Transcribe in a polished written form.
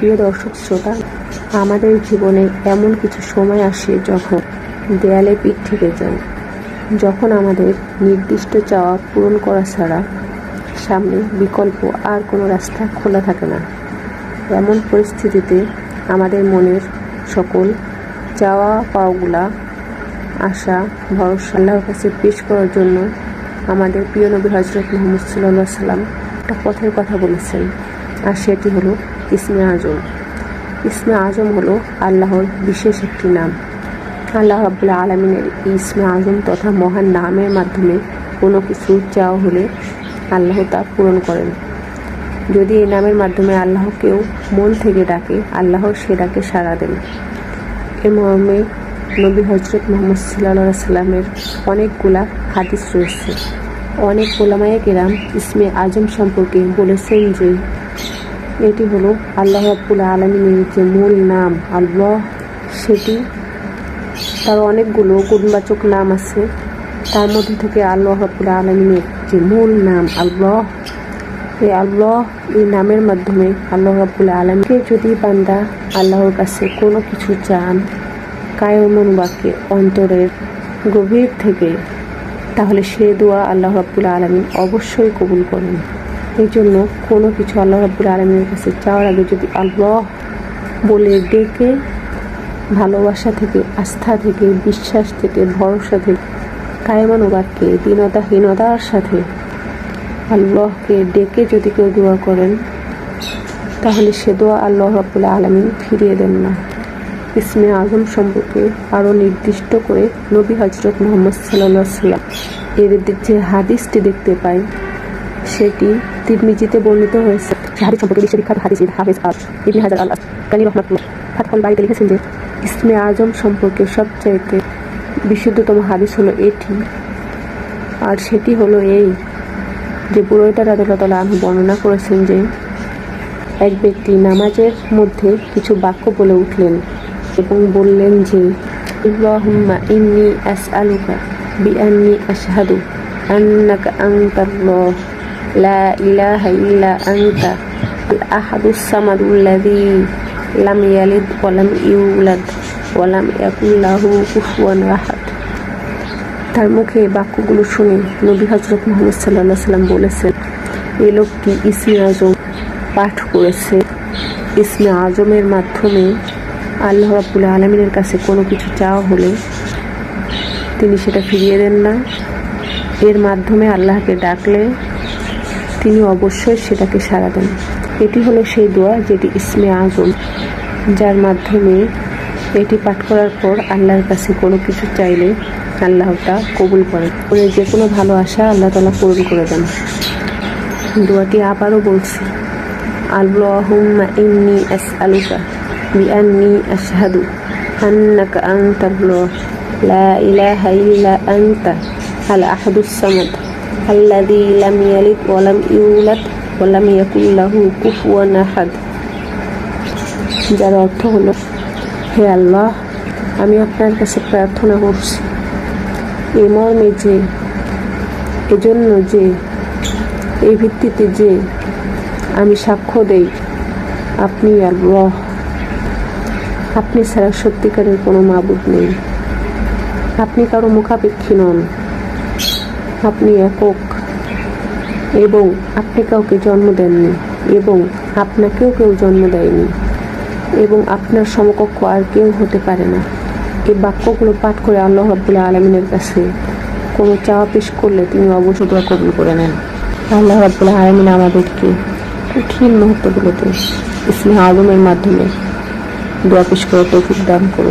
প্রিয় দর্শক শ্রোতা, আমাদের জীবনে এমন কিছু সময় আসে যখন দেয়ালে পিঠ থেকে যায়, যখন আমাদের নির্দিষ্ট চাওয়া পূরণ করা ছাড়া সামনে বিকল্প আর কোনো রাস্তা খোলা থাকে না। এমন পরিস্থিতিতে আমাদের মনের সকল চাওয়া পাওয়াগুলা, আশা, ভরসা আল্লাহর কাছে পেশ করার জন্য আমাদের প্রিয় নবী হযরত মুহাম্মদ সাল্লাল্লাহু আলাইহি ওয়াসাল্লাম একটা পথের কথা বলেছেন, আর সেটি হলো ইসমে আজম। ইসমে আজম হলো আল্লাহর বিশেষ একটি নাম। আল্লাহ রাব্বুল আলামিনের এই ইসমে আজম তথা মহান নামের মাধ্যমে কোনো কিছু চাওয়া হলে আল্লাহ তা পূরণ করেন। যদি এই নামের মাধ্যমে আল্লাহকেও মন থেকে ডাকে, আল্লাহ সে ডাকে সাড়া দেন। এ মর্মে নবী হযরত মুহাম্মদ সাল্লাল্লাহু আলাইহি ওয়াসাল্লামের অনেকগুলা হাদিস রয়েছে। অনেক উলামায়ে কেরাম ইসমে আজম সম্পর্কে বলেছেন যে এটি হলো আল্লাহ রাব্বুল আলামিনের যে মূল নাম আল্লাহ, সেটি তার অনেকগুলো গুণবাচক নাম আছে। তার মধ্যে থেকে আল্লাহ রাব্বুল আলামিনের যে মূল নাম আল্লাহ, এই নামের মাধ্যমে আল্লাহ রাব্বুল আলামিনকে যদি বান্দা আল্লাহর কাছে কোনো কিছু চান কায়মন বাক্যে অন্তরের গভীর থেকে, তাহলে সে দোয়া আল্লাহ রাব্বুল আলামিন অবশ্যই কবুল করেন। এই জন্য কোনো কিছু আল্লাহ রাব্বুল আলামিনের কাছে চাওয়ার আগে যদি আল্লাহ বলে ডেকে ভালোবাসা থেকে, আস্থা থেকে, বিশ্বাস থেকে, ভরসা থেকে, কায়মন বাক্যে দীনতাহীনতার সাথে আল্লাহকে ডেকে যদি কেউ দোয়া করেন, তাহলে সে দোয়া আল্লাহ রাব্বুল আলামিন ফিরিয়ে দেন না। ইসমে আজম সম্পর্কে আরও নির্দিষ্ট করে নবী হযরত মুহাম্মদ সাল্লাল্লাহু আলাইহি ওয়াসাল্লাম এর যে হাদিসটি দেখতে পাই, সেটি তিরমিজিতে বর্ণিত হয়েছে। হাদিস সম্পর্কে বিশ্ববিখ্যাত হাদিস হাফেজ ইবনে হাজার আল আসকালানী রাহমাতুল্লাহ ফাতহুল বারীতে লিখেছেন যে ইসমে আজম সম্পর্কে সবচাইতে বিশুদ্ধতম হাদিস হলো এটি, আর সেটি হলো এই যে বুরায়দা রাদিয়াল্লাহু তাআলা আনহু বর্ণনা করেছেন যে এক ব্যক্তি নামাজের মধ্যে কিছু বাক্য বলে উঠলেন এবং বললেন যে আল্লাহুম্মা ইন্নী আসআলুকা বিআন্নী আশহাদু আন্নাকা আনতাল্লাহ লা ইলাহা ইল্লা আনতা আল আহাদুস সামাদুল্লাযী লাম ইয়ালিদ ওয়া লাম ইউলাদ ওয়া লাম ইয়াকুল লাহু কুফুয়ান আহাদ। তার মুখে এই বাক্যগুলো শুনে নবী হযরত মুহাম্মদ সাল্লাল্লাহু আলাইহি ওয়াসাল্লাম বলেছেন, এই লোকটি ইসমে আজম পাঠ করেছে। ইসমে আজমের মাধ্যমে আল্লাহ রাব্বুল আলামিনের কাছে কোনো কিছু চাওয়া হলে তিনি সেটা ফিরিয়ে দেন না। এর মাধ্যমে আল্লাহকে ডাকলে তিনি অবশ্যই সেটাকে সাড়া দেন। এটি হলো সেই দোয়া যেটি ইসমে আজম, যার মাধ্যমে এটি পাঠ করার পর আল্লাহর কাছে কোনো কিছু চাইলে আল্লাহ তা কবুল করেন। যে কোনো ভালো আশা আল্লাহ তাআলা পূরণ করে দেন। দোয়াটি আবারও বলছি, আল্লাহুম্মা ইন্নী আসআলুকা বিআন্নী আশহাদু আন্নাকা আনতাল্লাহ লা ইলাহা ইল্লা আনতা আল আহাদুস সামাদ আল্লাযী লাম ইয়ালিদ ওয়া লাম ইউলাদ ওয়া লাম ইয়াকুল লাহু কুফুয়ান আহাদ। যার অর্থ হলো, হে আল্লাহ, আমি আপনার কাছে প্রার্থনা করছি এই মর্মে যে, এজন্য যে, এই ভিত্তিতে যে আমি সাক্ষ্য দেই আপনি আল্লাহ, আপনি ছাড়া সত্যিকারের কোনো মাবুদ নেই, আপনি কারো মুখাপেক্ষী নন, আপনি একক, এবং আপনি কাউকে জন্ম দেননি এবং আপনাকেও কেউ জন্ম দেয়নি, এবং আপনার সমকক্ষ আর কেউ হতে পারে না। এই বাক্যগুলো পাঠ করে আল্লাহ রাব্বুল আলামিনের কাছে কোনো চাওয়া পেশ করলে তিনি অবশ্যই দোয়া কবুল করে নেন। আল্লাহ রাব্বুল আলামিন আমাদেরকে কঠিন মুহূর্তগুলোতে ইসমে আজমের মাধ্যমে দোয়া পেশ করে তৌফিক দান করুন।